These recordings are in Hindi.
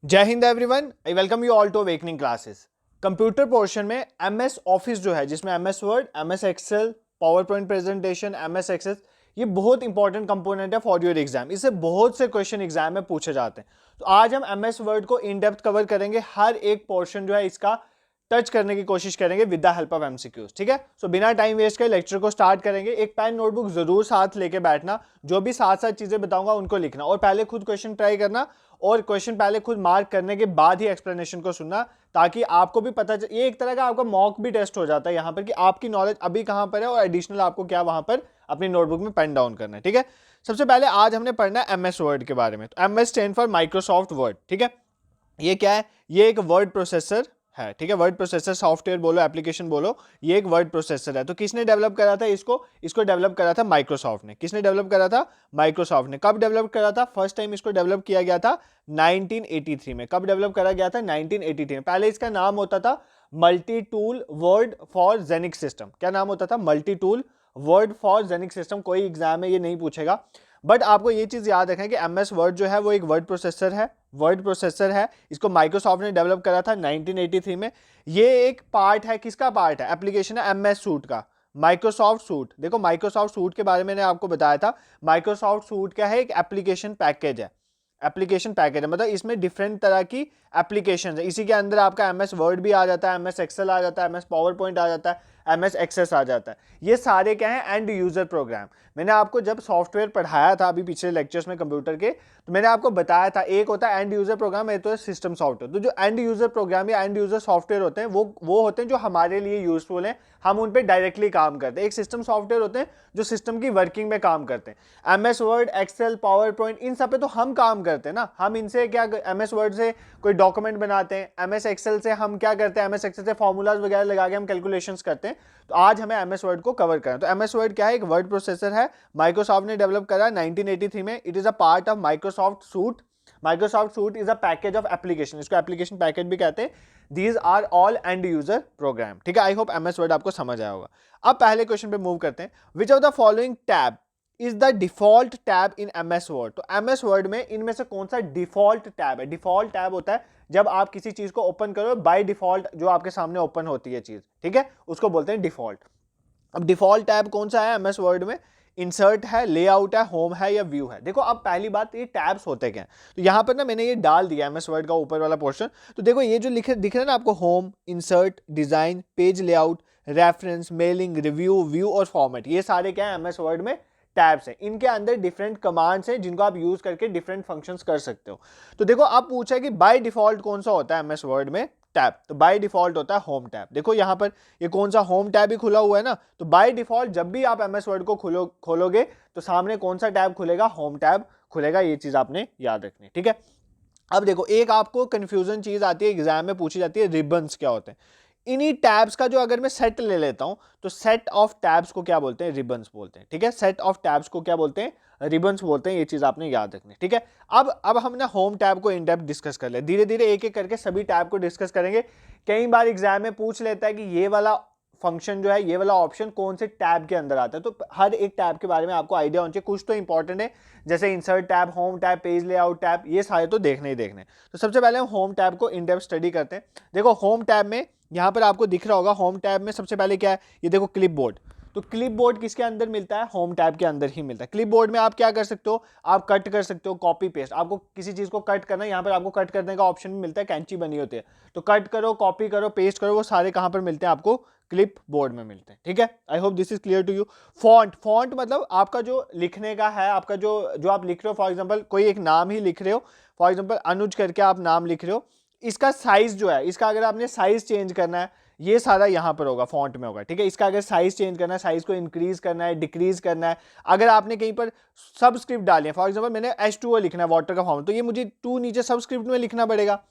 जय हिंद everyone, I welcome you all to awakening classes. Computer portion में एमएस ऑफिस जो है, जिसमें MS Word, MS Excel, PowerPoint presentation, MS Access, ये बहुत इंपॉर्टेंट कंपोनेंट है फॉर योर एग्जाम। इससे बहुत से क्वेश्चन एग्जाम में पूछे जाते हैं। तो आज हम एमएस वर्ड को इन डेप्थ कवर करेंगे। हर एक पोर्शन जो है इसका टच करने की कोशिश करेंगे with the help of MCQs. ठीक है, सो बिना टाइम वेस्ट के लेक्चर को स्टार्ट करेंगे। एक पेन नोटबुक जरूर साथ लेके बैठना, जो भी साथ साथ चीजें बताऊंगा उनको लिखना और पहले खुद क्वेश्चन ट्राई करना और क्वेश्चन पहले खुद मार्क करने के बाद ही एक्सप्लेनेशन को सुनना, ताकि आपको भी पता चले। ये एक तरह का आपका मॉक भी टेस्ट हो जाता है यहाँ पर कि आपकी नॉलेज अभी कहाँ पर है और एडिशनल आपको क्या वहां पर अपनी नोटबुक में पेन डाउन करना है। ठीक है, सबसे पहले आज हमने पढ़ना है एमएस वर्ड के बारे में। तो MS stand for Microsoft word. ठीक है, ये क्या है? ये एक वर्ड प्रोसेसर है। ठीक है, वर्ड प्रोसेसर, सॉफ्टवेयर बोलो, एप्लीकेशन बोलो, ये एक वर्ड प्रोसेसर है। तो किसने डेवलप करा था इसको डेवलप करा था माइक्रोसॉफ्ट ने। किसने डेवलप करा था? माइक्रोसॉफ्ट ने। कब डेवलप करा था? फर्स्ट टाइम इसको डेवलप किया गया था 1983 में। कब डेवलप करा गया था? 1983 में। पहले इसका नाम होता था multi tool Word for Xenix system. क्या नाम होता था? Multi tool Word for Xenix system. कोई एग्जाम में ये नहीं पूछेगा, बट आपको ये चीज याद रखें कि एमएस वर्ड जो है वो एक वर्ड प्रोसेसर है। वर्ड प्रोसेसर है, इसको माइक्रोसॉफ्ट ने डेवलप करा था 1983 में। ये एक पार्ट है, किसका पार्ट है? एप्लीकेशन है एमएस सूट का, माइक्रोसॉफ्ट सूट। देखो, माइक्रोसॉफ्ट सूट के बारे में मैंने आपको बताया था। माइक्रोसॉफ्ट सूट क्या है? एक एप्लीकेशन पैकेज है। एप्लीकेशन पैकेज है मतलब इसमें डिफरेंट तरह की एप्लीकेशन है। इसी के अंदर आपका एमएस वर्ड भी आ जाता है, एमएस एक्सेल आ जाता है, एमएस पावर पॉइंट आ जाता है, एमएस एक्सेस आ जाता है। ये सारे क्या है? And user programme. मैंने आपको जब सॉफ्टवेयर पढ़ाया था अभी पिछले लेक्चर्स में कंप्यूटर के, तो मैंने आपको बताया था एक होता है एंड यूजर प्रोग्राम, एक तो है सिस्टम सॉफ्टवेयर। तो जो एंड यूजर प्रोग्राम या एंड यूजर सॉफ्टवेयर होते हैं वो होते हैं जो हमारे लिए यूजफुल हैं, हम उन पर डायरेक्टली काम करते हैं। एक सिस्टम सॉफ्टवेयर होते हैं जो सिस्टम की वर्किंग में काम करते हैं। MS Word, Excel, PowerPoint, इन सब पे तो हम काम करते हैं ना। हम इनसे क्या, एमएस वर्ड से कोई डॉक्यूमेंट बनाते हैं, एमएस एक्सेल से हम क्या करते हैं? एमएस एक्सेल से फॉर्मूलाज वगैरह लगा के हम कैलकुलेशंस करते हैं। तो आज हमें एमएस वर्ड को कवर करना है। तो एमएस वर्ड क्या है? एक वर्ड प्रोसेसर है, माइक्रोसॉफ्ट ने डेवलप करा 1983 में। It is a part of Microsoft suite. Microsoft suite is a package of application, इसको एप्लीकेशन पैकेज भी कहते हैं। These are all end user program. ठीक है, आई होप एमएस वर्ड आपको समझ आया होगा। अब पहले क्वेश्चन पे मूव करते हैं। विच of the following tab is the default tab in MS word? तो एमएस वर्ड में इनमें से कौन सा डिफॉल्ट टैब है? डिफॉल्ट टैब होता है जब आप किसी चीज को ओपन करो, बाय डिफॉल्ट जो आपके सामने ओपन होती है चीज, ठीक है, उसको बोलते हैं डिफॉल्ट। अब डिफॉल्ट टैब कौन सा है एमएस वर्ड में? इंसर्ट है, लेआउट है, होम है या व्यू है? देखो, अब पहली बात, ये टैब्स होते क्या हैं? तो यहां पर ना मैंने ये डाल दिया एमएस वर्ड का ऊपर वाला पोर्शन। तो देखो, ये जो दिख रहा है ना आपको, home, insert, design, page layout, reference, mailing, review, view और फॉर्मेट, ये सारे क्या है एमएस वर्ड में? टैब्स हैं। इनके अंदर डिफरेंट कमांड्स हैं जिनको आप यूज करके डिफरेंट फंक्शंस कर सकते हो। तो देखो, आप पूछा कि बाय डिफॉल्ट कौन सा होता है एमएस वर्ड में टैब? तो बाय डिफॉल्ट होता है होम टैब। देखो यहां पर ये कौन सा होम टैब ही खुला हुआ है ना। तो बाय डिफॉल्ट जब भी आप एमएस वर्ड को खोलोगे तो सामने कौन सा टैब खुलेगा? होम टैब खुलेगा। ये चीज आपने याद रखनी है। ठीक है, अब देखो, एक आपको कंफ्यूजन चीज आती है, एग्जाम में पूछी जाती है, रिबन्स क्या होते हैं? इन्हीं टैब्स का जो अगर मैं सेट ले लेता हूं तो सेट ऑफ टैब्स को क्या बोलते हैं? रिबन्स बोलते हैं। ठीक है, सेट ऑफ टैब्स को क्या बोलते हैं? रिबन्स बोलते हैं। ये चीज आपने याद रखनी है। ठीक है, अब हम ना होम टैब को इन डेप्थ डिस्कस कर ले, धीरे धीरे एक एक करके सभी टैब को डिस्कस करेंगे। कई बार एग्जाम में पूछ लेता है कि ये वाला फंक्शन जो है, ये वाला ऑप्शन कौन से टैब के अंदर आता है। तो हर एक टैब के बारे में आपको आइडिया होना चाहिए। कुछ तो इंपॉर्टेंट है, जैसे insert tab, home tab, page layout tab, ये सारे तो देखने ही देखने। तो सबसे पहले हम होम टैब को इन डेप्थ स्टडी करते हैं। देखो, होम टैब में यहां पर आपको दिख रहा होगा, होम टैब में सबसे पहले क्या है? ये देखो, क्लिपबोर्ड। तो क्लिपबोर्ड किसके अंदर मिलता है? होम टैब के अंदर ही मिलता है। क्लिपबोर्ड में आप क्या कर सकते हो? आप कट कर सकते हो, कॉपी पेस्ट। आपको किसी चीज को कट करना है, यहाँ पर आपको कट करने का ऑप्शन भी मिलता है, कैंची बनी होती है। तो कट करो, कॉपी करो, पेस्ट करो, वो सारे कहां पर मिलते हैं? आपको क्लिप बोर्ड में मिलते हैं। ठीक है, I hope this is clear to you. Font मतलब आपका जो लिखने का है, आपका जो आप लिख रहे हो, फॉर एग्जांपल कोई एक नाम ही लिख रहे हो, फॉर एग्जांपल अनुज करके आप नाम लिख रहे हो, इसका साइज जो है, इसका अगर आपने साइज चेंज करना है, ये सारा यहां पर होगा, फॉन्ट में होगा। ठीक है, इसका अगर साइज चेंज करना है, साइज को इंक्रीज करना है, डिक्रीज करना है, अगर आपने कहीं पर सबस्क्रिप्ट डाली है, फॉर एग्जांपल मैंने H2O लिखना है, वाटर का फॉर्म, तो ये मुझे 2 नीचे सबस्क्रिप्ट में लिखना पड़ेगा।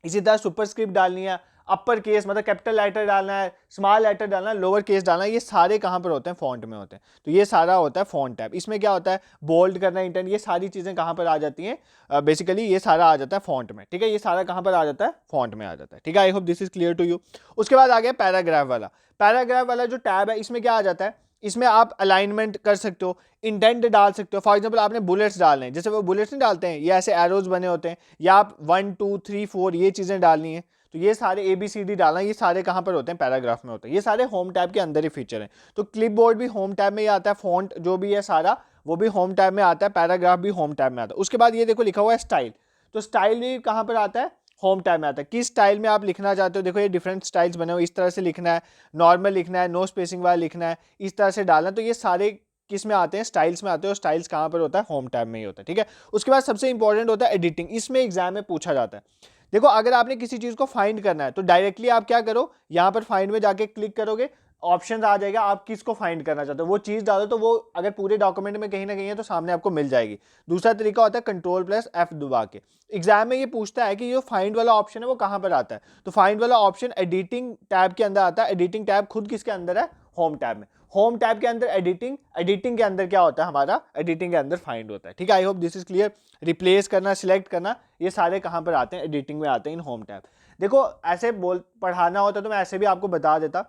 इसी तरह सुपरस्क्रिप्ट डालनी है, अपर केस मतलब कैपिटल लेटर डालना है, स्मॉल लेटर डालना है, लोअर केस डालना है, ये सारे कहां पर होते हैं? फॉन्ट में होते हैं। तो ये सारा होता है फॉन्ट टैब। इसमें क्या होता है? बोल्ड करना, इंटेंट, ये सारी चीजें कहां पर आ जाती हैं? बेसिकली ये सारा आ जाता है फॉन्ट में। ठीक है, ये सारा कहां पर आ जाता है? फॉन्ट में आ जाता है। ठीक है, I hope this is clear to you. उसके बाद आ गया पैराग्राफ वाला। पैराग्राफ वाला जो टैब है, इसमें क्या आ जाता है? इसमें आप अलाइनमेंट कर सकते हो, इंडेंट डाल सकते हो। फॉर एग्जांपल आपने बुलेट्स डालने हैं, जैसे वो बुलेट्स नहीं डालते हैं, ये ऐसे एरोज बने होते हैं, या आप 1 2 3 4 ये चीज़ें डालनी है, तो ये सारे ABCD डालना, ये सारे कहाँ पर होते हैं, पैराग्राफ में होते हैं। ये सारे होम टैब के अंदर ही फीचर हैं। तो क्लिपबोर्ड भी होम टैब में ही आता है, फॉन्ट जो भी है सारा वो भी होम टैब में आता है, पैराग्राफ भी होम टैब में आता है। उसके बाद ये देखो लिखा हुआ है स्टाइल, तो स्टाइल भी कहाँ पर आता है, होम टैब में आता है। किस स्टाइल में आप लिखना चाहते हो, देखो ये डिफरेंट स्टाइल्स बने हुए, इस तरह से लिखना है, नॉर्मल लिखना है, नो स्पेसिंग वाला लिखना है, इस तरह से डालना, तो ये सारे किस में आते हैं, स्टाइल्स में आते हैं। और स्टाइल्स कहाँ पर होता है, होम टैब में ही होता है, ठीक है। उसके बाद सबसे इंपॉर्टेंट होता है एडिटिंग, इसमें एग्जाम में पूछा जाता है। देखो अगर आपने किसी चीज को फाइंड करना है तो डायरेक्टली आप क्या करो, यहां पर फाइंड में जाके क्लिक करोगे, ऑप्शन आ जाएगा, आप किसको फाइंड करना चाहते हो वो चीज डालो, तो वो अगर पूरे डॉक्यूमेंट में कहीं ना कहीं है तो सामने आपको मिल जाएगी। दूसरा तरीका होता है Ctrl+F दबा के। एग्जाम में ये पूछता है कि जो फाइंड वाला ऑप्शन है वो कहां पर आता है, तो फाइंड वाला ऑप्शन एडिटिंग टैब के अंदर आता है। एडिटिंग टैब खुद किसके अंदर है, होम टैब में। होम टैब के अंदर एडिटिंग, एडिटिंग के अंदर क्या होता है हमारा, एडिटिंग के अंदर फाइंड होता है, ठीक है। I hope this is clear. Replace करना, सिलेक्ट करना, ये सारे कहां पर आते हैं, एडिटिंग में आते हैं, इन होम टैब। देखो ऐसे बोल पढ़ाना होता तो मैं ऐसे भी आपको बता देता,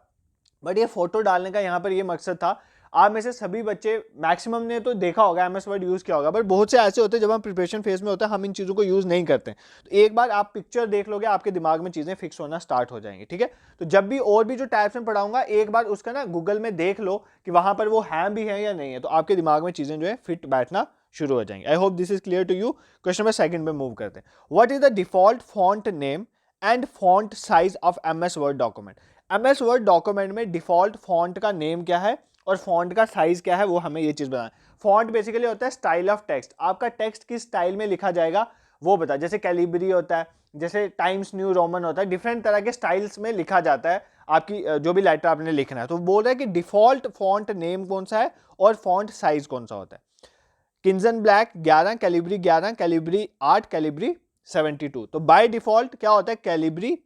बट ये फोटो डालने का यहाँ पर ये मकसद था। आप में से सभी बच्चे मैक्सिमम ने तो देखा होगा, MS वर्ड यूज़ किया होगा, बट बहुत से ऐसे होते हैं जब हम प्रिपरेशन फेज में होते हैं हम इन चीज़ों को यूज़ नहीं करते। तो एक बार आप पिक्चर देख लोगे आपके दिमाग में चीज़ें फिक्स होना स्टार्ट हो जाएंगी, ठीक है। तो जब भी और भी जो टाइप्स में पढ़ाऊंगा एक बार उसका ना गूगल में देख लो कि वहाँ पर वो है भी है या नहीं है, तो आपके दिमाग में चीज़ें जो है फिट बैठना शुरू हो जाएंगी। I hope this is clear to you. Question number second पे मूव करते हैं। What is the default font name and font size of MS Word document. MS Word document में डिफॉल्ट फॉन्ट का नेम क्या है और फॉन्ट का साइज क्या है, वो हमें ये चीज बताना। फॉन्ट बेसिकली होता है स्टाइल ऑफ टेक्स्ट, आपका टेक्स्ट किस स्टाइल में लिखा जाएगा वो बता। जैसे कैलिब्री होता है, जैसे टाइम्स न्यू रोमन होता है, डिफरेंट तरह के स्टाइल्स में लिखा जाता है आपकी जो भी लेटर आपने लिखना है। तो बोल रहा है कि डिफॉल्ट फॉन्ट नेम कौन सा है और फॉन्ट साइज कौन सा होता है। किंजन ब्लैक 11, कैलिब्री 11, कैलिब्री 8, कैलिब्री 72। तो बाय डिफॉल्ट क्या होता है, कैलिब्री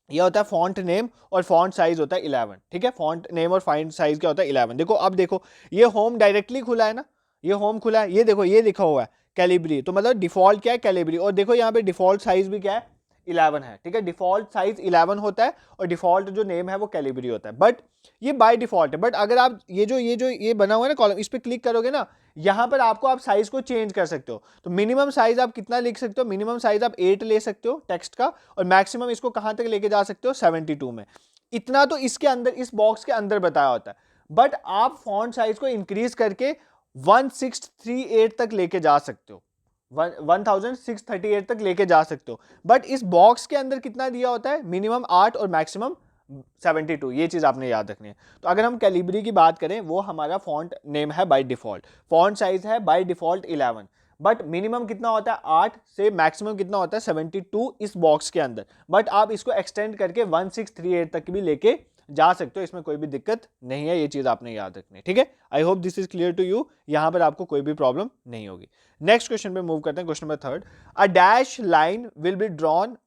ये होता है फॉन्ट नेम और फॉन्ट साइज होता है 11, ठीक है। फॉन्ट नेम और फॉन्ट साइज क्या होता है 11। देखो अब देखो ये होम डायरेक्टली खुला है ना, ये होम खुला है, ये देखो ये लिखा हुआ है कैलिब्री, तो मतलब डिफॉल्ट क्या है, कैलिब्री। और देखो यहाँ पे डिफॉल्ट साइज भी क्या है, 11 है, ठीक है। डिफॉल्ट साइज 11 होता है और डिफॉल्ट जो नेम है वो कैलिब्री होता है, बट ये बाय डिफॉल्ट है। बट अगर आप ये बना हुआ है ना कॉलम, इस पर क्लिक करोगे ना, यहाँ पर आपको आप साइज को चेंज कर सकते हो। तो मिनिमम साइज आप कितना लिख सकते हो, मिनिमम साइज आप 8 ले सकते हो टेक्स्ट का, और मैक्सिमम इसको कहाँ तक लेके जा सकते हो, 72 में। इतना तो इसके अंदर, इस बॉक्स के अंदर बताया होता है, बट आप फॉन्ट साइज को इंक्रीज करके 1638 तक लेके जा सकते हो, 1638 तक लेके जा सकते हो। बट इस बॉक्स के अंदर कितना दिया होता है, मिनिमम 8 और मैक्सिमम 72, ये चीज आपने याद रखनी है। तो अगर हम कैलिब्री की बात करें, वो हमारा फॉन्ट नेम है बाय डिफॉल्ट, फॉन्ट साइज है बाय डिफॉल्ट 11, बट मिनिमम कितना होता है 8 से मैक्सिमम कितना होता है 72 इस बॉक्स के अंदर। बट आप इसको एक्सटेंड करके 1638 तक भी लेके जा सकते हो, इसमें कोई भी दिक्कत नहीं है, ये चीज आपने याद रखनी है, ठीक है। I hope this is clear to you, यहां पर आपको कोई भी प्रॉब्लम नहीं होगी। नेक्स्ट क्वेश्चन पे मूव करते हैं, question number third. A dash line will be drawn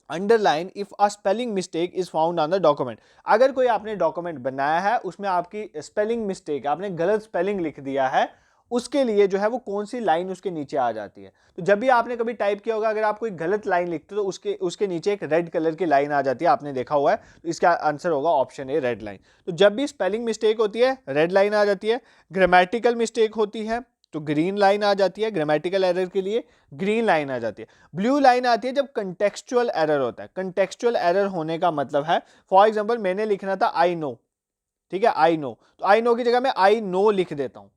underline if a spelling mistake is found on the document. अगर कोई आपने डॉक्यूमेंट बनाया है उसमें आपकी स्पेलिंग मिस्टेक, आपने गलत स्पेलिंग लिख दिया है, उसके लिए जो है वो कौन सी लाइन उसके नीचे आ जाती है। तो जब भी आपने कभी टाइप किया होगा, अगर आप कोई गलत लाइन लिखते हो तो उसके नीचे एक रेड कलर की लाइन आ जाती है, आपने देखा हुआ है। तो इसका आंसर होगा ऑप्शन ए, रेड लाइन। तो जब भी स्पेलिंग मिस्टेक होती है रेड लाइन आ जाती है, ग्रामेटिकल मिस्टेक होती है तो ग्रीन लाइन आ जाती है, ग्रामेटिकल एरर के लिए ग्रीन लाइन आ जाती है। ब्लू लाइन आती है जब कंटेक्सचुअल एरर होता है। कंटेक्सचुअल एरर होने का मतलब है, फॉर एग्जांपल मैंने लिखना था आई नो, ठीक है, आई नो, तो आई नो की जगह मैं आई नो लिख देता हूं,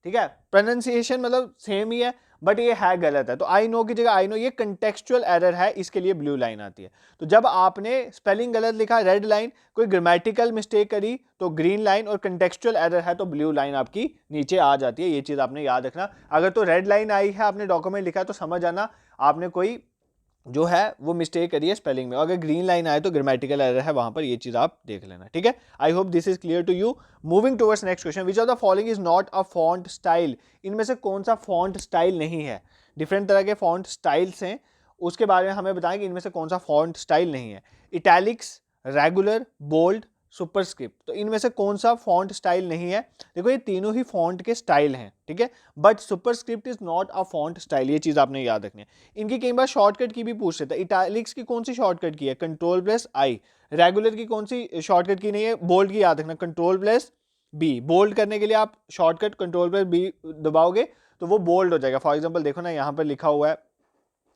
ठीक है। प्रोनाउंसिएशन मतलब सेम ही है बट ये है गलत है, तो आई नो की जगह आई नो, ये कंटेक्सचुअल एरर है, इसके लिए ब्लू लाइन आती है। तो जब आपने स्पेलिंग गलत लिखा रेड लाइन, कोई ग्रामेटिकल मिस्टेक करी तो ग्रीन लाइन, और कंटेक्सचुअल एरर है तो ब्लू लाइन आपकी नीचे आ जाती है। ये चीज आपने याद रखना। अगर तो रेड लाइन आई है, आपने डॉक्यूमेंट लिखा है, तो समझ आना आपने कोई जो है वो मिस्टेक करी है स्पेलिंग में। अगर ग्रीन लाइन आए तो ग्रामेटिकल एरर है, वहां पर ये चीज आप देख लेना, ठीक है। I hope this is clear to you. Moving towards next question, which of the following is not a font style. इनमें से कौन सा फॉन्ट स्टाइल नहीं है। डिफरेंट तरह के फॉन्ट स्टाइल्स हैं, उसके बारे में हमें बताएं कि इनमें से कौन सा फॉन्ट स्टाइल नहीं है। इटैलिक्स, रेगुलर, बोल्ड, सुपरस्क्रिप्ट, तो इनमें से कौन सा फॉन्ट स्टाइल नहीं है। देखो ये तीनों ही फॉन्ट के स्टाइल हैं, ठीक है, but superscript is not a font style, ये चीज आपने याद रखनी है। इनकी कई बार शॉर्टकट की भी पूछ लेता है। इटैलिक्स की कौन सी शॉर्टकट की है, Ctrl+I। रेगुलर की कौन सी शॉर्टकट की नहीं है, बोल्ड की याद रखना, Ctrl+ बी, बोल्ड करने के लिए आप शॉर्टकट कंट्रोल प्लस बी दबाओगे तो वो बोल्ड हो जाएगा। फॉर एग्जांपल देखो ना, यहाँ पर लिखा हुआ है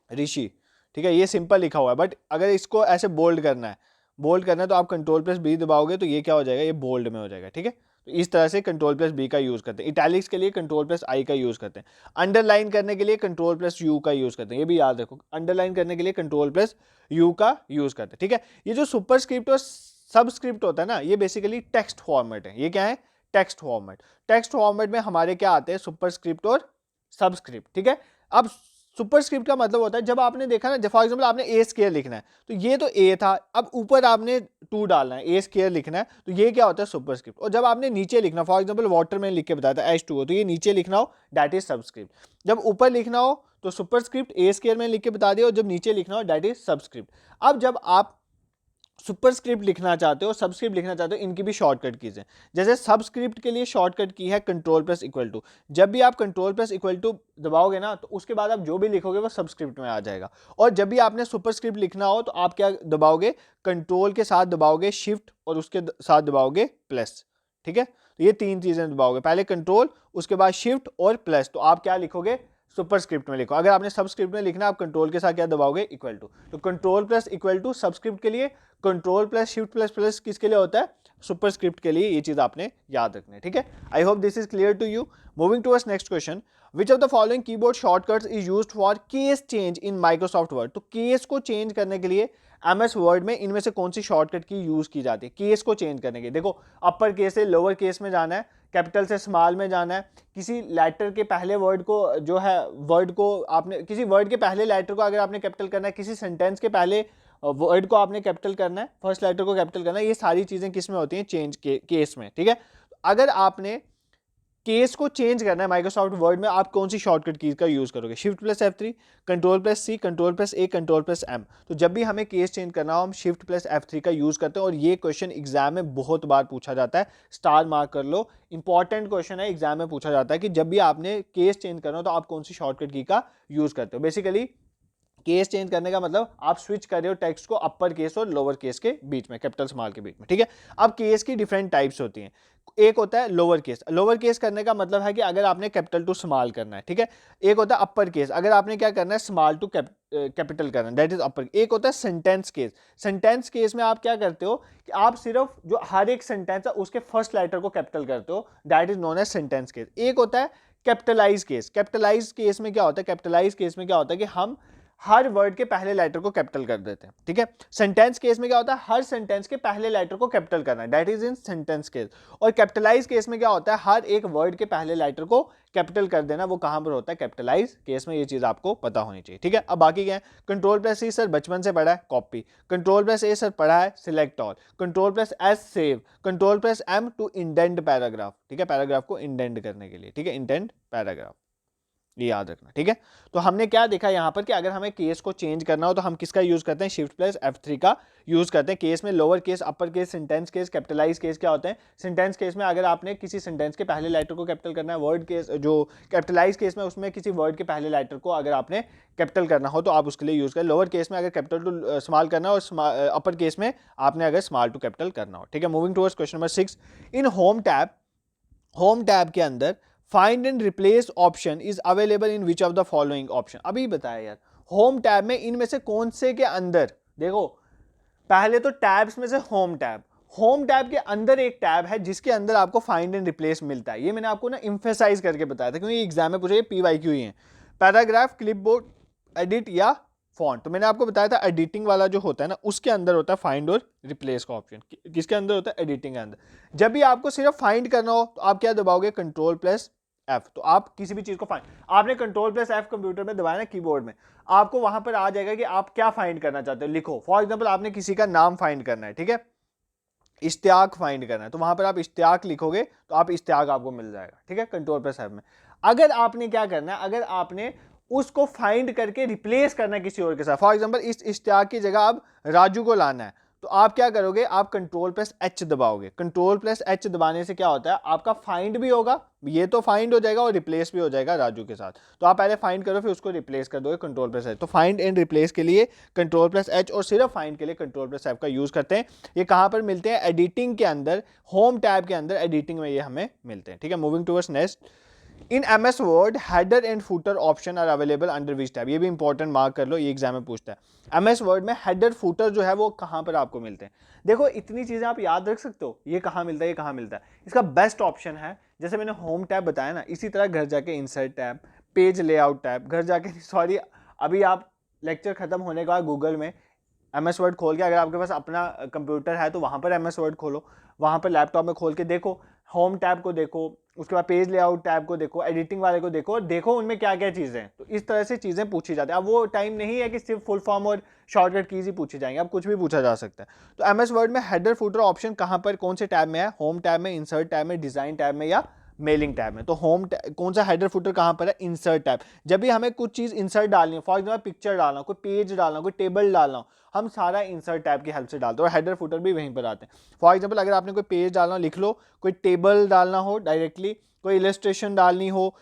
ऋषि, ठीक है, ये सिंपल लिखा हुआ है, बट अगर इसको ऐसे बोल्ड करना है तो आप कंट्रोल प्लस बी दबाओगे तो ये क्या हो जाएगा, ये बोल्ड में हो जाएगा, ठीक है। तो इस तरह से कंट्रोल प्लस बी का यूज करते हैं। इटैलिक्स के लिए कंट्रोल प्लस आई का यूज करते हैं। अंडरलाइन करने के लिए कंट्रोल प्लस यू का यूज करते हैं, ये भी याद रखो, अंडरलाइन करने के लिए कंट्रोल प्लस यू का यूज करते हैं, ठीक है। ये जो सुपरस्क्रिप्ट और सबस्क्रिप्ट होता है ना, ये बेसिकली टेक्स्ट फॉर्मेट है। ये क्या है, टेक्स्ट फॉर्मेट। टेक्स्ट फॉर्मेट में हमारे क्या आते हैं, सुपरस्क्रिप्ट और सबस्क्रिप्ट, ठीक है। अब सुपरस्क्रिप्ट का मतलब होता है जब आपने देखा ना, फॉर एग्जांपल आपने ए स्क्वायर लिखना है तो ये तो ए था, अब ऊपर आपने 2 डालना है, ए स्क्वायर लिखना है तो ये क्या होता है, सुपरस्क्रिप्ट। और जब आपने नीचे लिखना, फॉर एग्जांपल वाटर में लिख के बताया था H2O, तो ये नीचे लिखना हो दैट इज सबस्क्रिप्ट। जब ऊपर लिखना हो तो सुपरस्क्रिप्ट ए स्क्वायर में लिख के बता दिया, और जब नीचे लिखना हो दैट इज सबस्क्रिप्ट। अब जब आप सुपरस्क्रिप्ट लिखना चाहते हो, सबस्क्रिप्ट लिखना चाहते हो, इनकी भी शॉर्टकट कीज हैं। जैसे सबस्क्रिप्ट के लिए शॉर्टकट की है कंट्रोल प्लस इक्वल टू। जब भी आप कंट्रोल प्लस इक्वल टू दबाओगे ना तो उसके बाद आप जो भी लिखोगे वो सबस्क्रिप्ट में आ जाएगा। और जब भी आपने सुपरस्क्रिप्ट लिखना हो तो आप क्या दबाओगे, कंट्रोल के साथ दबाओगे शिफ्ट और उसके साथ दबाओगे प्लस, ठीक है। तो ये 3 चीजें दबाओगे, पहले कंट्रोल, उसके बाद शिफ्ट और प्लस, तो आप क्या लिखोगे, सुपरस्क्रिप्ट में लिखो। अगर आपने सबस्क्रिप्ट में लिखना, आप कंट्रोल के साथ क्या दबाओगे, इक्वल टू। तो control plus equal to subscript के लिए, control plus shift plus plus किसके लिए होता है, सुपरस्क्रिप्ट के लिए। ये चीज आपने याद रखनी है, ठीक है। I hope this is clear to you. Moving towards next question, which of the following keyboard shortcuts is used for case change in Microsoft Word. तो केस को चेंज करने के लिए MS वर्ड में इनमें से कौन सी शॉर्टकट की यूज की जाती है केस को चेंज करने के? देखो, अपर केस से लोअर केस में जाना है, कैपिटल से स्मॉल में जाना है, किसी लेटर के पहले वर्ड को जो है, वर्ड को आपने, किसी वर्ड के पहले लेटर को अगर आपने कैपिटल करना है, किसी सेंटेंस के पहले वर्ड को आपने कैपिटल करना है, फर्स्ट लेटर को कैपिटल करना है, ये सारी चीजें किस में होती हैं, चेंज केस में, ठीक है। अगर आपने केस को चेंज करना है माइक्रोसॉफ्ट वर्ड में, आप कौन सी शॉर्टकट कीज का यूज करोगे, shift plus F3, control plus C, control plus A, control plus M। तो जब भी हमें केस चेंज करना हो हम शिफ्ट प्लस F3 का यूज करते हैं, और ये क्वेश्चन एग्जाम में बहुत बार पूछा जाता है, स्टार मार्क कर लो, इंपॉर्टेंट क्वेश्चन है, एग्जाम में पूछा जाता है कि जब भी आपने केस चेंज करना हो तो आप कौन सी शॉर्टकट की का यूज करते हो। बेसिकली केस चेंज करने का मतलब आप स्विच कर रहे हो टेक्स्ट को अपर केस और लोअर केस के बीच में, कैपिटल स्मॉल के बीच में, ठीक है। अब केस की डिफरेंट टाइप्स होती हैं। एक होता है लोअर केस। लोअर केस करने का मतलब है कि अगर आपने कैपिटल टू स्मॉल करना है, ठीक है। एक होता है अपर केस, अगर आपने क्या करना है, स्मॉल टू कैपिटल करना है, दैट इज अपर। एक होता है सेंटेंस केस। सेंटेंस केस में आप क्या करते हो कि आप सिर्फ जो हर एक सेंटेंस है उसके फर्स्ट लेटर को कैपिटल करते हो, that is known as sentence case. एक होता है कैपिटलाइज केस। कैपिटलाइज केस में क्या होता है, कैपिटलाइज केस में क्या होता है कि हम हर वर्ड के पहले लेटर को कैपिटल कर देते हैं, ठीक है। सेंटेंस केस में क्या होता है, हर सेंटेंस के पहले लेटर को कैपिटल करना है, that is in sentence case. और कैपिटलाइज केस में क्या होता है, हर एक वर्ड के पहले लेटर को कैपिटल कर देना, वो कहां पर होता है, कैपिटलाइज केस में। ये चीज आपको पता होनी चाहिए, ठीक है। अब बाकी क्या है, कंट्रोल प्लस C सर बचपन से पढ़ा है, copy. Control plus A sir पढ़ा है, select all. Control plus S save. Control plus M to indent paragraph, ठीक है, पैराग्राफ को इंडेंट करने के लिए, ठीक है, इंडेंट पैराग्राफ, ये याद रखना, ठीक है। तो हमने क्या देखा यहाँ पर कि अगर हमें केस को चेंज करना हो तो हम किसका यूज करते हैं, शिफ्ट प्लस F3 का यूज करते हैं। केस में lower case, upper case, sentence case, capitalise case क्या होते हैं। सेंटेंस केस में अगर आपने किसी सेंटेंस के पहले लेटर को कैपिटल करना है, वर्ड केस जो कैपिटलाइज केस में उसमें किसी वर्ड के पहले लेटर को अगर आपने कैपिटल करना हो तो आप उसके लिए यूज करें। लोअर केस में अगर कैपिटल टू स्मॉल करना हो, और अपर केस में आपने अगर स्मॉल टू कैपिटल करना हो, ठीक है। मूविंग टुवर्ड्स क्वेश्चन नंबर 6, इन होम टैब के अंदर find and replace option is available in which of the following option. अभी बताया यार, होम टैब में इनमें से कौन से के अंदर, देखो पहले तो टैब्स में से होम टैब के अंदर एक टैब है जिसके अंदर आपको फाइंड एंड रिप्लेस मिलता है। ये मैंने आपको ना इम्फेसाइज करके बताया था क्योंकि एग्जाम में पूछा, ये PYQ ही है। पैराग्राफ, क्लिपबोर्ड, एडिट या फॉन्ट। तो मैंने आपको बताया था एडिटिंग वाला जो होता है ना, उसके अंदर होता है फाइंड और रिप्लेस का ऑप्शन। किसके अंदर होता है, एडिटिंग के अंदर। जब भी आपको सिर्फ फाइंड करना हो तो आप क्या दबाओगे, कंट्रोल प्लस F। तो आप किसी भी चीज को फाइंड, आपने कंट्रोल प्लस F कंप्यूटर में दबाया ना, कीबोर्ड में, आपको वहां पर आ जाएगा कि आप क्या फाइंड करना चाहते हो, लिखो। फॉर एग्जाम्पल आपने किसी का नाम फाइंड करना है, ठीक है, इश्तियाक फाइंड करना है, तो वहां पर आप इश्तियाक लिखोगे तो आप इश्तियाक आपको मिल जाएगा, ठीक है, कंट्रोल प्लस F में। अगर आपने क्या करना है, अगर आपने उसको फाइंड करके रिप्लेस करना है किसी और के साथ, फॉर एग्जाम्पल इस इश्तियाक की जगह अब राजू को लाना है, तो आप क्या करोगे, आप कंट्रोल प्लस एच दबाओगे। कंट्रोल प्लस एच दबाने से क्या होता है, आपका फाइंड भी होगा, ये तो फाइंड हो जाएगा और रिप्लेस भी हो जाएगा राजू के साथ। तो आप पहले फाइंड करो फिर उसको रिप्लेस कर दोगे कंट्रोल प्लस एच। तो फाइंड एंड रिप्लेस के लिए कंट्रोल प्लस एच और सिर्फ फाइंड के लिए कंट्रोल प्लस एफ का यूज करते हैं। ये कहां पर मिलते हैं, एडिटिंग के अंदर, होम टैब के अंदर एडिटिंग में ये हमें मिलते हैं। ठीक है, moving towards next. In MS Word header and footer option are available under which tab. ये भी इंपॉर्टेंट मार्क कर लो, ये एग्जाम में पूछता है। MS वर्ड में हेडर फूटर जो है वो कहां पर आपको मिलते हैं। देखो इतनी चीजें आप याद रख सकते हो, ये कहां मिलता है, ये कहां मिलता है। इसका बेस्ट ऑप्शन है, जैसे मैंने होम टैब बताया ना, इसी तरह घर जाके insert tab, page layout tab, घर जाके सॉरी अभी आप लेक्चर खत्म होने के बाद गूगल में MS वर्ड खोल के, अगर आपके पास अपना कंप्यूटर है तो वहां पर MS वर्ड खोलो, वहां पर लैपटॉप में खोल के देखो, होम टैब को देखो, उसके बाद पेज लेआउट टैब को देखो, एडिटिंग वाले को देखो, और देखो उनमें क्या क्या चीज़ें हैं। तो इस तरह से चीज़ें पूछी जाती है। अब वो टाइम नहीं है कि सिर्फ फुल फॉर्म और शॉर्टकट कीज ही पूछी जाएंगे, अब कुछ भी पूछा जा सकता है। तो MS वर्ड में हेडर फुटर ऑप्शन कहाँ पर, कौन से टैब में है, होम टैब में, इंसर्ट टैब में, डिजाइन टैब में या मेलिंग टैब में। तो होम कौन सा हेडर फुटर कहाँ पर है, इंसर्ट टैब। जब भी हमें कुछ चीज़ इंसर्ट डालनी है, फॉर एग्जाम्पल पिक्चर डालना, कोई पेज डालना, कोई टेबल डालना, हम सारा इंसर्ट टैब की हेल्प से डालते हैं और हेडर फुटर भी वहीं पर आते हैं। फॉर एग्जाम्पल अगर आपने कोई पेज डालना लिख लो, कोई टेबल डालना हो डायरेक्टली, कोई इलस्ट्रेशन डालनी हो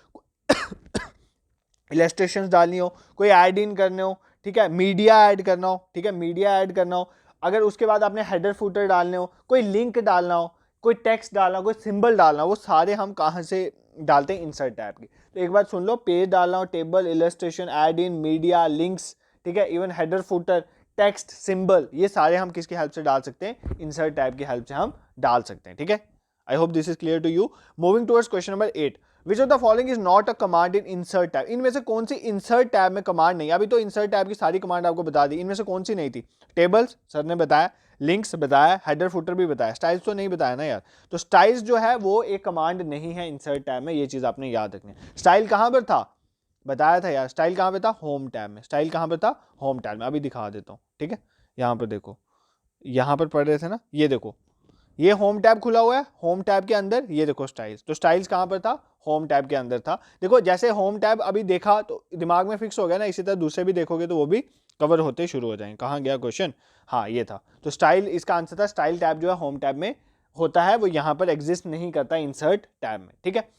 इलस्ट्रेशन डालनी हो, कोई ऐड इन करने हो, ठीक है, मीडिया ऐड करना हो, ठीक है, मीडिया ऐड करना हो, अगर उसके बाद आपने हेडर फुटर डालने हो, कोई लिंक डालना हो, कोई टेक्स्ट डालना हो, कोई सिंबल डालना हो, वो सारे हम कहाँ से डालते हैं, इंसर्ट टैब की। तो एक बार सुन लो, पेज डालना हो, table, illustration, add in, media, links, ठीक है, even header footer, text, symbol, ये सारे हम किसकी हेल्प से डाल सकते हैं, इंसर्ट टैब की हेल्प से हम डाल सकते हैं। ठीक है, I hope this is clear to you. Moving towards question number 8, which of the following is not a command in insert tab. इनमें से कौन सी इंसर्ट टैब में कमांड नहीं है। अभी तो इंसर्ट टैब की सारी कमांड आपको बता दी, इनमें से कौन सी नहीं थी, टेबल्स सर ने बताया, लिंक्स बताया, हेडर फुटर भी बताया, स्टाइल्स तो नहीं बताया ना यार। तो स्टाइल्स जो है वो एक कमांड नहीं है इंसर्ट टैब में, ये चीज आपने याद रखनी है। स्टाइल कहां पर था, बताया था यार, स्टाइल कहां पे था, होम टैब में। स्टाइल कहां पे था, होम टैब में। अभी दिखा देता हूं, ठीक है, यहां पर देखो, यहां पर पढ़ रहे थे ना, ये देखो, ये होम टैब खुला हुआ है, होम टैब के अंदर ये देखो स्टाइल्स। तो स्टाइल्स कहां पर था, होम टैब के अंदर था। देखो जैसे होम टैब अभी देखा तो दिमाग में फिक्स हो गया ना, इसी तरह दूसरे भी देखोगे तो वो भी कवर होते शुरू हो जाएंगे। कहाँ गया क्वेश्चन, हाँ ये था। तो स्टाइल इसका आंसर था, स्टाइल टैब जो है होम टैब में होता है, वो यहाँ पर एग्जिस्ट नहीं करता इंसर्ट टैब में। ठीक है,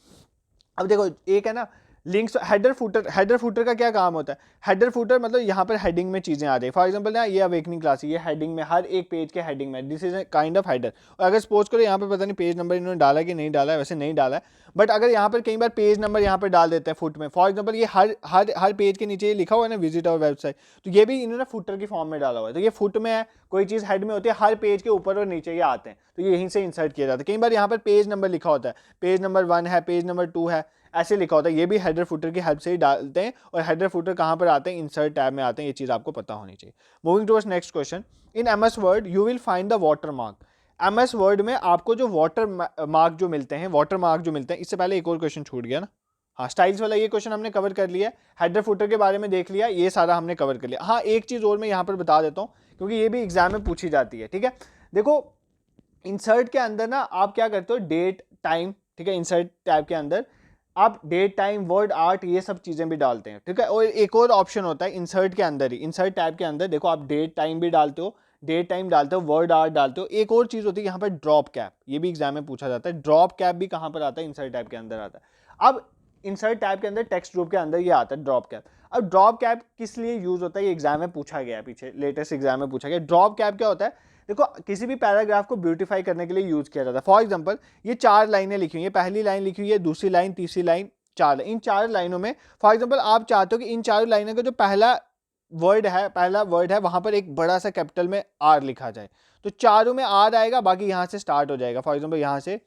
अब देखो एक है ना links, header footer. Header footer का क्या काम होता है, हेडर फुटर मतलब यहाँ पर हेडिंग में चीजें आ जाए। फॉर एग्जांपल ना ये अवेकनिंग क्लास है, ये हेडिंग में, हर एक पेज के हेडिंग में, this is a kind of header. और अगर सपोज करो यहाँ पे पता नहीं पेज नंबर इन्होंने डाला कि नहीं डाला है, वैसे नहीं डाला है, बट अगर यहाँ पर कई बार पेज नंबर यहाँ पर डाल देते हैं फुट में। फॉर एग्जाम्पल ये हर पेज के नीचे ये लिखा हुआ है ना विजिट आवर वेबसाइट, तो ये भी इन्होंने फुटर की फॉर्म में डाला हुआ है। तो ये फुट में है, कोई चीज़ हेड में होती है, हर पेज के ऊपर और नीचे ये आते हैं, तो ये यहीं से इंसर्ट किया जाता है। कई बार यहाँ पर पेज नंबर लिखा होता है, पेज नंबर 1 है, पेज नंबर 2 है, ऐसे लिखा होता है, ये भी हेडर फुटर की हेल्प से ही डालते हैं। और हेडर फुटर कहाँ पर आते हैं, इंसर्ट टैब में आते हैं, ये चीज़ आपको पता होनी चाहिए। Moving towards next question, in MS word you will find the water mark. MS word में आपको जो वाटर मार्क जो मिलते हैं, वाटर मार्क जो मिलते हैं, इससे पहले एक और क्वेश्चन छूट गया ना, हाँ स्टाइल्स वाला, ये क्वेश्चन हमने कवर कर लिया, हेडर फुटर के बारे में देख लिया, ये सारा हमने कवर कर लिया। हाँ एक चीज़ और मैं यहाँ पर बता देता हूँ, क्योंकि ये भी एग्जाम में पूछी जाती है। ठीक है, देखो इंसर्ट के अंदर ना आप क्या करते हो, डेट टाइम, ठीक है, इंसर्ट टैब के अंदर आप डेट टाइम वर्ड आर्ट ये सब चीज़ें भी डालते हैं। ठीक है, और एक और ऑप्शन होता है इंसर्ट के अंदर ही, इंसर्ट टैब के अंदर देखो आप डेट टाइम भी डालते हो, डेट टाइम डालते हो, वर्ड आर्ट डालते हो। एक और चीज़ होती है यहाँ पर ड्रॉप कैप, ये भी एग्जाम में पूछा जाता है। ड्रॉप कैप भी कहाँ पर आता है, इंसर्ट टैब के अंदर आता है। अब इंसर्ट टैब के अंदर टेक्स्ट ग्रुप के अंदर ये आता है ड्रॉप कैप। अब ड्रॉप कैप किस लिए यूज होता है, ये एग्जाम में पूछा गया, पीछे लेटेस्ट एग्जाम में पूछा गया। ड्रॉप कैप क्या होता है, देखो किसी भी पैराग्राफ को ब्यूटीफाई करने के लिए यूज किया जाता है। फॉर एग्जांपल ये 4 लाइनें लिखी हुई है, पहली लाइन लिखी हुई है, दूसरी लाइन, तीसरी लाइन, 4, इन 4 लाइनों में फॉर एग्जांपल आप चाहते हो कि इन 4 लाइनों का जो पहला वर्ड है वहां पर एक बड़ा सा कैपिटल में R लिखा जाए, तो चारों में R आएगा, बाकी यहाँ से स्टार्ट हो जाएगा। फॉर एग्जाम्पल यहाँ से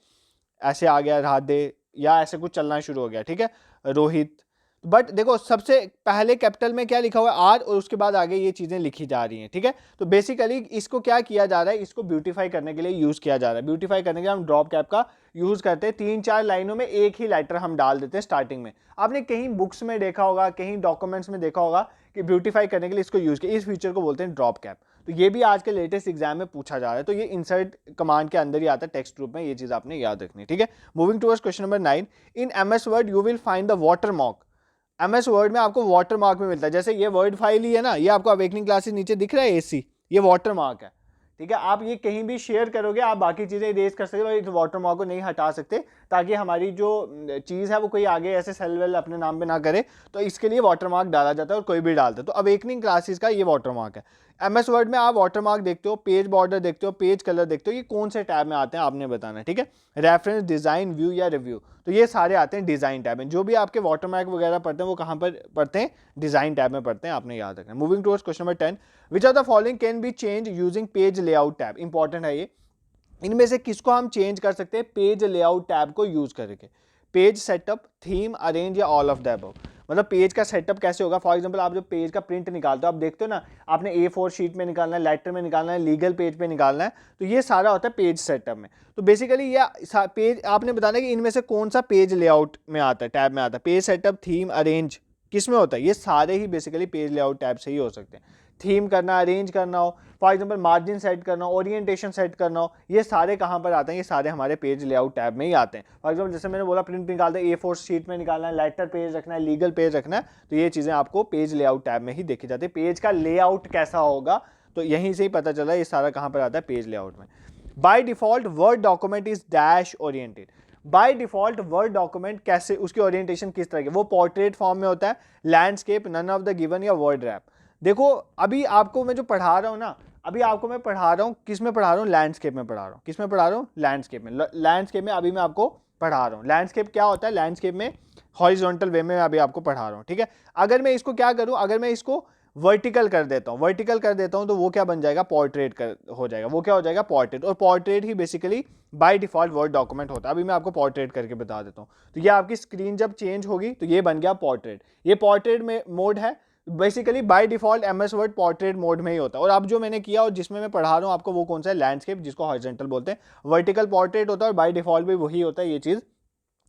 ऐसे आ गया राधे, या ऐसे कुछ चलना शुरू हो गया, ठीक है, रोहित। बट देखो सबसे पहले कैपिटल में क्या लिखा हुआ है, आर, और उसके बाद आगे ये चीजें लिखी जा रही हैं। ठीक है, तो बेसिकली इसको क्या किया जा रहा है, इसको ब्यूटीफाई करने के लिए यूज किया जा रहा है। ब्यूटीफाई करने के लिए हम ड्रॉप कैप का यूज करते हैं। 3-4 लाइनों में एक ही लेटर हम डाल देते हैं स्टार्टिंग में। आपने कहीं बुक्स में देखा होगा, कहीं डॉक्यूमेंट्स में देखा होगा कि ब्यूटीफाई करने के लिए इसको यूज किया, इस फीचर को बोलते हैं ड्रॉप कैप। तो ये भी आज के लेटेस्ट एग्जाम में पूछा जा रहा है, तो ये इंसर्ट कमांड के अंदर ही आता है टेक्स्ट ग्रुप में, ये चीज आपने याद रखनी है। ठीक है, moving towards question number 9, in MS word you will find the water mark. MS word में आपको वाटर मार्क भी मिलता है, जैसे ये वर्ड फाइल ही है ना, ये आपको अवेकनिंग क्लासेस नीचे दिख रहा है AC, ये वाटर मार्क है। ठीक है, आप ये कहीं भी शेयर करोगे आप बाकी चीज़ें इरेज कर सकते हो, इस वाटरमार्क को नहीं हटा सकते ताकि हमारी जो चीज़ है वो कोई आगे ऐसे सेल वेल अपने नाम पे ना करे, तो इसके लिए वाटरमार्क डाला जाता है और कोई भी डालता है। तो अवेकनिंग क्लासेस का ये वाटरमार्क है। MS वर्ड में आप वाटरमार्क देखते हो, पेज बॉर्डर देखते हो, पेज कलर देखते हो, ये कौन से टैब में आते हैं आपने बताना है, ठीक है। रेफरेंस, डिज़ाइन, व्यू या रिव्यू, तो ये सारे आते हैं डिज़ाइन टैब में। जो भी आपके वाटरमार्क वगैरह पढ़ते हैं वो कहाँ पर पढ़ते हैं, डिज़ाइन टैब में पढ़ते हैं, आपने याद रखना है। Moving towards question number 10, which are the following can be change using page layout tab. Important है ये, इनमें से किसको हम चेंज कर सकते हैं पेज लेआउट टैब को यूज करके। पेज सेटअप, थीम, अरेंज या ऑल ऑफ द अबव। मतलब पेज का सेटअप कैसे होगा, फॉर एग्जांपल आप जो पेज का प्रिंट निकालते हो, आप देखते हो ना, आपने A4 शीट में निकालना है, लेटर में निकालना है, लीगल पेज पे निकालना है, तो ये सारा होता है पेज सेटअप में। तो बेसिकली ये पेज आपने बताना है कि इनमें से कौन सा पेज लेआउट में आता है, टैब में आता है। पेज सेटअप, थीम, अरेंज किस में होता है, ये सारे ही बेसिकली पेज लेआउट टैब से ही हो सकते हैं। थीम करना, अरेंज करना हो, फॉर एग्जांपल मार्जिन सेट करना हो, ओरिएंटेशन सेट करना हो, ये सारे कहाँ पर आते हैं, ये सारे हमारे पेज लेआउट टैब में ही आते हैं। फॉर एग्जांपल जैसे मैंने बोला प्रिंट निकालते हैं, A4 शीट में निकालना है, लेटर पेज रखना है, लीगल पेज रखना है, तो ये चीज़ें आपको पेज लेआउट टैब में ही देखी जाती है। पेज का लेआउट कैसा होगा तो यहीं से ही पता चला, ये सारा कहाँ पर आता है, पेज लेआउट में। By default word document is dash oriented. By default word document कैसे, उसकी ओरिएंटेशन किस तरह की, वो पोर्ट्रेट फॉर्म में होता है, landscape, none of the given या वर्ड रैप। देखो अभी आपको मैं जो पढ़ा रहा हूँ ना, अभी आपको मैं पढ़ा रहा हूँ, किस में पढ़ा रहा हूँ, लैंडस्केप में पढ़ा रहा हूँ। किस में पढ़ा रहा हूँ, लैंडस्केप में। लैंडस्केप में अभी मैं आपको पढ़ा रहा हूँ। लैंडस्केप क्या होता है, लैंडस्केप में हॉरिजॉन्टल वे में अभी आपको पढ़ा रहा हूँ, ठीक है। अगर मैं इसको क्या करूँ, अगर मैं इसको वर्टिकल कर देता हूँ, वर्टिकल कर देता हूँ, तो वो क्या बन जाएगा, पोर्ट्रेट हो जाएगा। वो क्या हो जाएगा, पोर्ट्रेट। और portrait he basically by default word document होता है। अभी मैं आपको पोर्ट्रेट करके बता देता हूँ। तो ये आपकी स्क्रीन जब चेंज होगी तो ये बन गया पोर्ट्रेट। ये पोर्ट्रेट में मोड है, basically by default MS word portrait mode में ही होता है। और अब जो मैंने किया और जिसमें मैं पढ़ा रहा हूँ आपको, वो कौन सा है, लैंडस्केप, जिसको हॉरिजॉन्टल बोलते हैं। वर्टिकल पोर्ट्रेट होता है और बाय डिफॉल्ट भी वही होता है, ये चीज़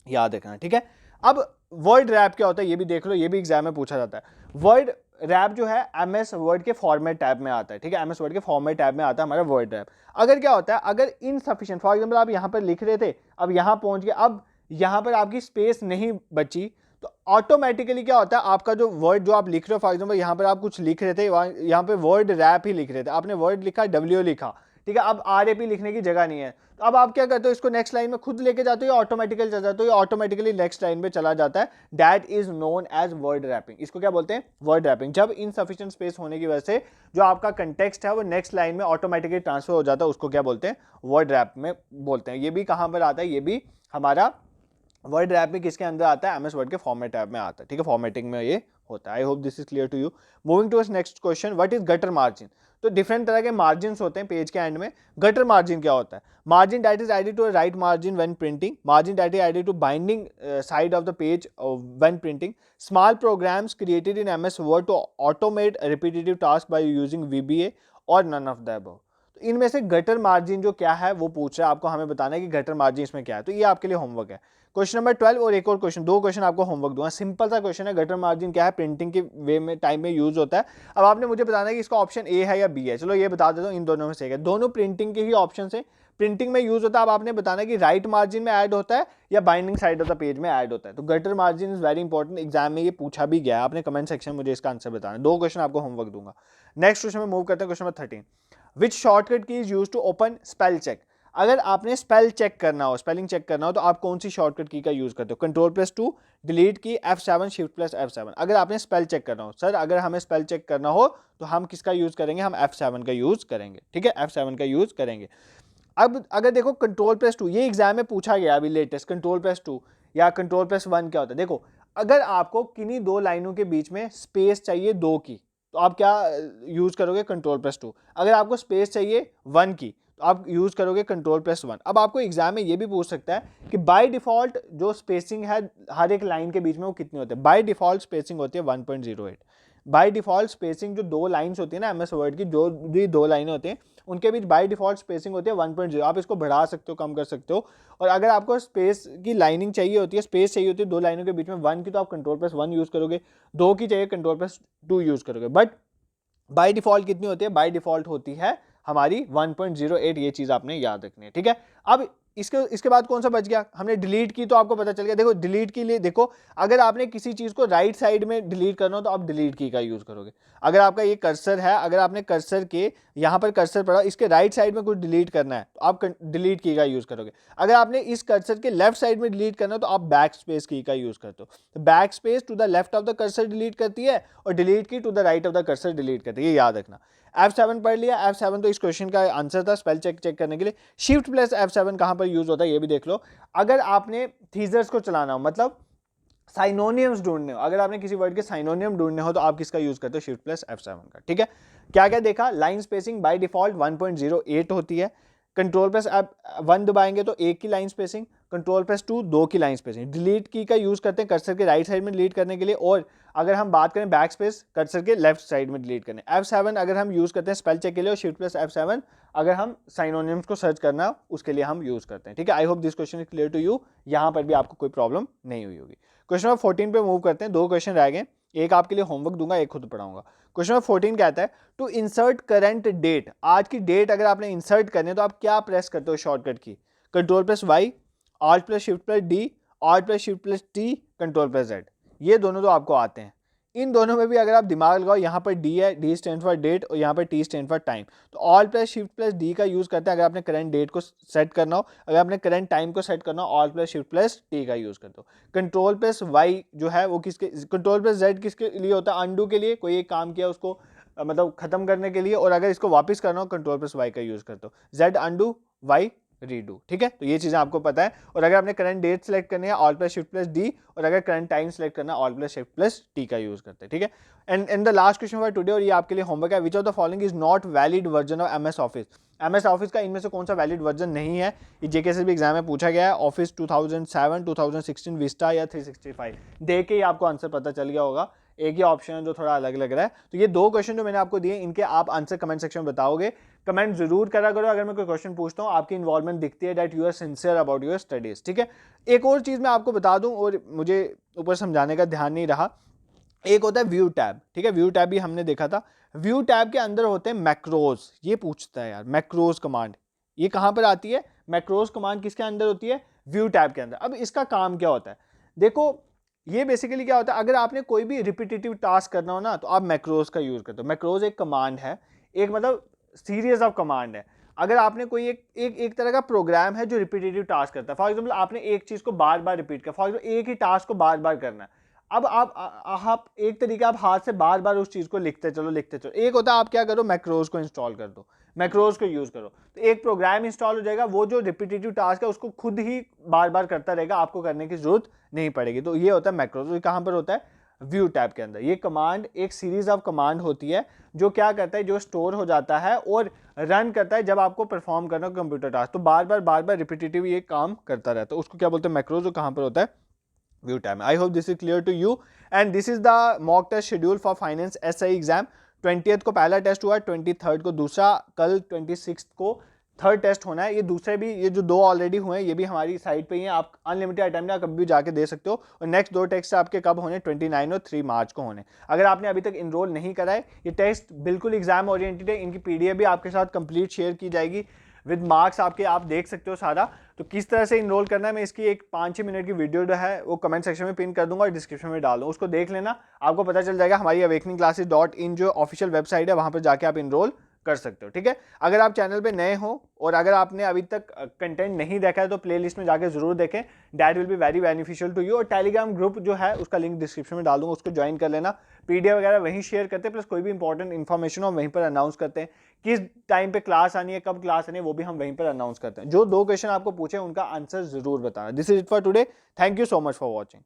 याद रखना, ठीक है। अब वर्ड रैप क्या होता है ये भी देख लो, ये भी एग्जाम में पूछा जाता है। वर्ड रैप जो है MS वर्ड के फॉर्मेट टैब में आता है, ठीक है। MS वर्ड के फॉर्मेट टैब में आता है हमारा वर्ड रैप। अगर क्या होता है, अगर इनसफिशिएंट, फॉर एग्जांपल आप यहाँ पर लिख रहे थे, अब यहाँ पहुँच गए, अब यहाँ पर आपकी स्पेस नहीं बची, तो ऑटोमेटिकली क्या होता है, आपका जो वर्ड जो आप लिख रहे हो, फॉर एग्जांपल यहाँ पर आप कुछ लिख रहे थे, यहाँ पे वर्ड रैप ही लिख रहे थे, आपने वर्ड लिखा, W लिखा, ठीक है। अब RAP लिखने की जगह नहीं है, तो अब आप क्या करते हो, इसको नेक्स्ट लाइन में खुद लेके जाते हो या ऑटोमेटिकली चला जाते हो, या ऑटोमेटिकली नेक्स्ट लाइन पे चला जाता है। That is known as word wrapping. इसको क्या बोलते हैं, वर्ड रैपिंग। जब इनसफिशिएंट स्पेस होने की वजह से जो आपका कंटेक्स्ट है वो नेक्स्ट लाइन में ऑटोमेटिकली ट्रांसफर हो जाता है, उसको क्या बोलते हैं, वर्ड रैप में बोलते हैं। ये भी कहां पर आता है, ये भी हमारा वर्ड रैप में किसके अंदर आता है, MS वर्ड के फॉर्मेट टैब में आता है, ठीक है। फॉर्मेटिंग में ये होता है। I hope this is clear to you. Moving towards next question, what is gutter margin. तो डिफरेंट तरह के मार्जिन होते हैं पेज के एंड में। गटर मार्जिन क्या होता है, margin that is added to right margin when printing, margin that is added to binding side of the page when printing, small programs created in MS Word to automate repetitive task by using VBA और नन ऑफ द अबव। तो इनमें से गटर मार्जिन जो क्या है वो पूछ रहा है आपको, हमें बताना है कि गटर मार्जिन इसमें क्या है। तो ये आपके लिए होमवर्क है। क्वेश्चन नंबर 12 और एक और क्वेश्चन, दो क्वेश्चन आपको होमवर्क दूंगा। सिंपल सा क्वेश्चन है, गटर मार्जिन क्या है, प्रिंटिंग के वे में टाइम में यूज होता है। अब आपने मुझे बताना है कि इसका ऑप्शन A है या B है। चलो ये बता देता हूँ, इन दोनों में से है, दोनों प्रिंटिंग के ही ऑप्शन है, प्रिंटिंग में यूज होता है। अब आपने बताना है कि राइट मार्जिन में ऐड होता है या binding side of the page में ऐड होता है। तो gutter margin is very important, exam में ये पूछा भी गया है, आपने कमेंट सेक्शन में मुझे इसका आंसर बताना है। दो क्वेश्चन आपको होमवर्क दूंगा। नेक्स्ट क्वेश्चन में मूव करते हैं, question number 13, which shortcut key is used to open spell check. अगर आपने स्पेल चेक करना हो, स्पेलिंग चेक करना हो, तो आप कौन सी शॉर्टकट की का यूज करते हो, Ctrl+2, डिलीट की, F7, Shift+F7। अगर आपने स्पेल चेक करना हो, सर अगर हमें स्पेल चेक करना हो तो हम किसका यूज करेंगे, हम F7 का यूज करेंगे, ठीक है, F7 का यूज करेंगे। अब अगर देखो Ctrl+2, ये एग्जाम में पूछा गया अभी लेटेस्ट, Ctrl+2 या Ctrl+1 क्या होता है। देखो अगर आपको किन्हीं दो लाइनों के बीच में स्पेस चाहिए 2 की, तो आप क्या यूज करोगे, Ctrl+2। अगर आपको स्पेस चाहिए 1 की, तो आप यूज करोगे Ctrl+1। अब आपको एग्जाम में ये भी पूछ सकता है कि बाय डिफॉल्ट जो स्पेसिंग है हर एक लाइन के बीच में वो कितनी होती है। बाय डिफॉल्ट स्पेसिंग होती है 1.08। बाय डिफॉल्ट स्पेसिंग जो दो लाइंस होती है ना MS वर्ड की, जो भी दो लाइनें होती हैं उनके बीच बाय डिफॉल्ट स्पेसिंग होती है 1.0। आप इसको बढ़ा सकते हो, कम कर सकते हो। और अगर आपको स्पेस की लाइनिंग चाहिए होती है, स्पेस चाहिए होती है दो लाइनों के बीच में 1 की, तो आप Ctrl+1 यूज करोगे। 2 की चाहिए Ctrl+2 यूज करोगे। बट बाय डिफॉल्ट कितनी होती है, बाय डिफॉल्ट होती है हमारी 1.08। ये चीज आपने याद रखनी है, ठीक है। अब इसके बाद कौन सा बच गया, हमने डिलीट की तो आपको पता चल गया। देखो डिलीट के लिए देखो, अगर आपने किसी चीज़ को राइट साइड में डिलीट करना हो तो आप डिलीट की का यूज़ करोगे। अगर आपका ये कर्सर है, अगर आपने कर्सर के यहाँ पर कर्सर पड़ा, इसके राइट साइड में कुछ डिलीट करना है तो आप डिलीट की का यूज़ करोगे। अगर आपने इस कर्सर के लेफ्ट साइड में डिलीट करना हो तो आप बैक स्पेस की का यूज़ करते हो। तो backspace to the left of the cursor delete करती है और delete key to the right of the cursor delete करती है, ये याद रखना। F7 पढ़ लिया। F7 तो इस क्वेश्चन का आंसर था, स्पेल चेक करने के लिए। शिफ्ट प्लस F7 कहां पर यूज होता है ये भी देख लो। अगर आपने थीजर्स को चलाना हो, मतलब साइनोनियम्स ढूंढने हो, अगर आपने किसी वर्ड के साइनोनियम ढूंढने हो तो आप किसका यूज करते हो, शिफ्ट प्लस F7 का। ठीक है, क्या क्या देखा, लाइन स्पेसिंग बाय डिफॉल्ट 1.08 होती है। कंट्रोल प्लस आप 1 दबाएंगे तो 1 की लाइन स्पेसिंग, कंट्रोल प्लस 2 2 की लाइन स्पेसिंग। डिलीट की का यूज करते हैं कर्सर के राइट साइड में डिलीट करने के लिए, और अगर हम बात करें बैक स्पेस कर्सर के लेफ्ट साइड में डिलीट करने। F7 अगर हम यूज करते हैं स्पेल चेक के लिए, और शिफ्ट प्लस F7 अगर हम साइनोनिम्स को सर्च करना उसके लिए हम यूज करते हैं। ठीक है, I hope this question is clear to you, यहां पर भी आपको कोई प्रॉब्लम नहीं हुई होगी। क्वेश्चन नंबर 14 पे मूव करते हैं, 2 क्वेश्चन रह गए, एक आपके लिए होमवर्क दूंगा, एक खुद पढ़ाऊंगा। क्वेश्चन नंबर 14 कहता है टू इंसर्ट करंट डेट, आज की डेट अगर आपने इंसर्ट करनी है तो आप क्या प्रेस करते हो shortcut key, control plus Y, alt plus shift plus D, alt plus shift plus T, control plus Z. ये दोनों तो आपको आते हैं। इन दोनों में भी अगर आप दिमाग लगाओ, यहाँ पर डी है, डी स्टैंड फॉर डेट, और यहाँ पर टी स्टैंड फॉर टाइम। तो all plus shift plus D का यूज करते हैं अगर आपने करंट डेट को सेट करना हो, अगर आपने करंट टाइम को सेट करना हो all plus shift plus T का यूज करते हो। कंट्रोल प्लस वाई जो है वो किसके, कंट्रोल प्लस जेड किसके लिए होता है, अंडू के लिए, कोई एक काम किया उसको मतलब खत्म करने के लिए, और अगर इसको वापस करना हो कंट्रोल प्लस वाई का यूज करते हो, जेड अंडू, वाई रीडू। ठीक है, तो ये चीजें आपको पता है। और अगर आपने करंट डेट सेलेक्ट करनी है all plus shift plus D, और अगर करंट टाइम सेलेक्ट करना है all plus shift plus T का यूज करते हैं। ठीक है, and the last question for today, और ये आपके लिए होमवर्क है, विच of the following is not valid version of MS office. MS office का इनमें से कौन सा वैलिड वर्जन नहीं है, ये जेके से भी एग्जाम में पूछा गया है। ऑफिस 2007, 2016 विस्टा या 365, देख के ही आपको आंसर पता चल गया होगा। एक ही ऑप्शन है जो थोड़ा अलग लग रहा है। तो ये 2 क्वेश्चन जो मैंने आपको दिए, इनके आप आंसर कमेंट सेक्शन में बताओगे। कमेंट जरूर करा करो अगर मैं कोई क्वेश्चन पूछता हूँ, आपकी इन्वॉल्वमेंट दिखती है, that you are sincere about your studies. ठीक है, एक और चीज मैं आपको बता दूं, और मुझे ऊपर समझाने का ध्यान नहीं रहा, एक होता है व्यू टैब। ठीक है, व्यू टैब भी हमने देखा था। व्यू टैब के अंदर होते हैं मैक्रोज। ये पूछता है यार, मैक्रोज कमांड ये कहां पर आती है, मैक्रोज कमांड किसके अंदर होती है, व्यू टैब के अंदर। अब इसका काम क्या होता है, देखो ये बेसिकली क्या होता है, अगर आपने कोई भी रिपीटेटिव टास्क करना हो ना तो आप मैक्रोज का यूज करते हो। मैक्रोज एक कमांड है, एक मतलब सीरीज ऑफ कमांड है। अगर आपने कोई एक तरह का प्रोग्राम है जो रिपीटेटिव टास्क करता है, फॉर एग्जांपल आपने एक चीज को बार बार रिपीट किया, फॉर एग्जांपल एक ही टास्क को बार बार करना है। अब आप एक तरीका, आप हाथ से बार बार उस चीज को लिखते चलो। एक होता है आप क्या करो, मैक्रोज को इंस्टॉल कर दो, मैक्रोज को यूज करो, तो एक प्रोग्राम इंस्टॉल हो जाएगा, वो जो रिपीटेटिव टास्क है उसको खुद ही बार बार करता रहेगा, आपको करने की जरूरत नहीं पड़ेगी। तो ये होता है मैक्रोज। तो कहां पर होता है, व्यू टैब के अंदर। ये कमांड एक सीरीज ऑफ कमांड होती है जो क्या करता है, जो स्टोर हो जाता है और रन करता है जब आपको परफॉर्म करना हो कंप्यूटर टास्क, तो बार बार रिपीटेटिव ये काम करता रहता है, उसको क्या बोलते हैं, मैक्रोज। जो कहां पर होता है, view time. I hope this is clear to you, and this is the mock test schedule for finance SI exam. 20th को पहला टेस्ट हुआ, 23rd को दूसरा, कल 26th को थर्ड टेस्ट होना है। ये दूसरे भी, ये जो 2 ऑलरेडी हुए हैं ये भी हमारी साइट पे ही हैं, आप अनलिमिटेड अटेम्प्ट आप कभी भी जाके दे सकते हो। और नेक्स्ट 2 टेस्ट आपके कब होने, 29 और 3 मार्च को होने। अगर आपने अभी तक इनरोल नहीं करा है, ये टेस्ट बिल्कुल एग्जाम ओरिएंटेड है, इनकी पीडीएफ भी आपके साथ कंप्लीट शेयर की जाएगी विद मार्क्स आपके, आप देख सकते हो सारा। तो किस तरह से इनरोल करना है, मैं इसकी एक 5-6 मिनट की वीडियो जो है वो कमेंट सेक्शन में पिन कर दूंगा और डिस्क्रिप्शन में डाल दूँ, उसको देख लेना, आपको पता चल जाएगा। हमारी awakeningclasses.in जो ऑफिशियल वेबसाइट है वहाँ पर जाके आप इनरोल कर सकते हो। ठीक है, अगर आप चैनल पे नए हो और अगर आपने अभी तक कंटेंट नहीं देखा है तो प्लेलिस्ट में जाके जरूर देखें, that will be very beneficial to you. और टेलीग्राम ग्रुप जो है उसका लिंक डिस्क्रिप्शन में डाल दूंगा, उसको ज्वाइन कर लेना। पीडीएफ वगैरह वहीं शेयर करते हैं, प्लस कोई भी इंपॉर्टेंट इन्फॉर्मेशन हो वहीं पर अनाउंस करते हैं, किस टाइम पे क्लास आनी है, कब क्लास आनी है, वो भी हम वहीं पर अनाउंस करते हैं। जो 2 क्वेश्चन आपको पूछे उनका आंसर जरूर बताना। This is it for today, thank you so much for watching.